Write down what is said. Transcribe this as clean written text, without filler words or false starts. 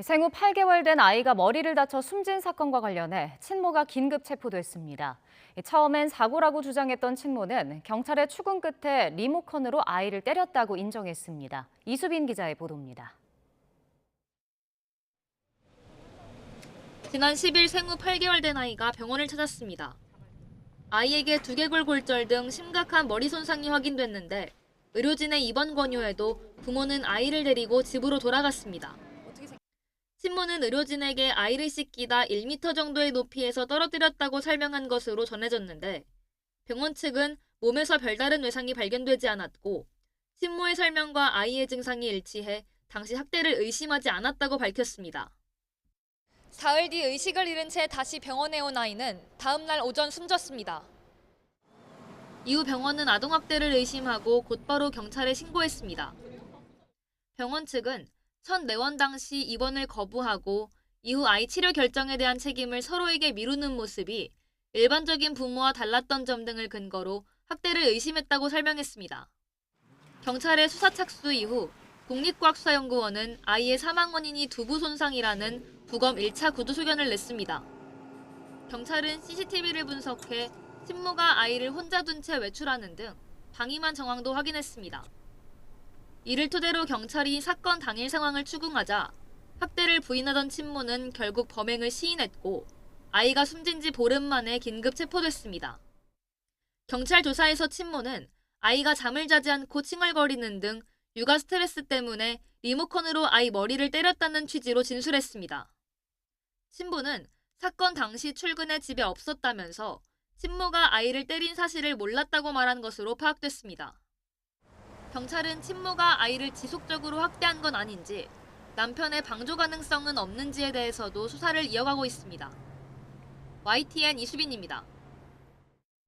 생후 8개월 된 아이가 머리를 다쳐 숨진 사건과 관련해 친모가 긴급 체포됐습니다. 처음엔 사고라고 주장했던 친모는 경찰의 추궁 끝에 리모컨으로 아이를 때렸다고 인정했습니다. 이수빈 기자의 보도입니다. 지난 10일 생후 8개월 된 아이가 병원을 찾았습니다. 아이에게 두개골 골절 등 심각한 머리 손상이 확인됐는데 의료진의 입원 권유에도 부모는 아이를 데리고 집으로 돌아갔습니다. 친모는 의료진에게 아이를 씻기다 1m 정도의 높이에서 떨어뜨렸다고 설명한 것으로 전해졌는데 병원 측은 몸에서 별다른 외상이 발견되지 않았고 친모의 설명과 아이의 증상이 일치해 당시 학대를 의심하지 않았다고 밝혔습니다. 사흘 뒤 의식을 잃은 채 다시 병원에 온 아이는 다음 날 오전 숨졌습니다. 이후 병원은 아동학대를 의심하고 곧바로 경찰에 신고했습니다. 병원 측은 첫 내원 당시 입원을 거부하고 이후 아이 치료 결정에 대한 책임을 서로에게 미루는 모습이 일반적인 부모와 달랐던 점 등을 근거로 학대를 의심했다고 설명했습니다. 경찰의 수사 착수 이후 국립과학수사연구원은 아이의 사망 원인이 두부 손상이라는 부검 1차 구두소견을 냈습니다. 경찰은 CCTV를 분석해 친모가 아이를 혼자 둔 채 외출하는 등 방임한 정황도 확인했습니다. 이를 토대로 경찰이 사건 당일 상황을 추궁하자 학대를 부인하던 친모는 결국 범행을 시인했고 아이가 숨진 지 보름 만에 긴급 체포됐습니다. 경찰 조사에서 친모는 아이가 잠을 자지 않고 칭얼거리는 등 육아 스트레스 때문에 리모컨으로 아이 머리를 때렸다는 취지로 진술했습니다. 친부는 사건 당시 출근해 집에 없었다면서 친모가 아이를 때린 사실을 몰랐다고 말한 것으로 파악됐습니다. 경찰은 친모가 아이를 지속적으로 학대한 건 아닌지 남편의 방조 가능성은 없는지에 대해서도 수사를 이어가고 있습니다. YTN 이수빈입니다.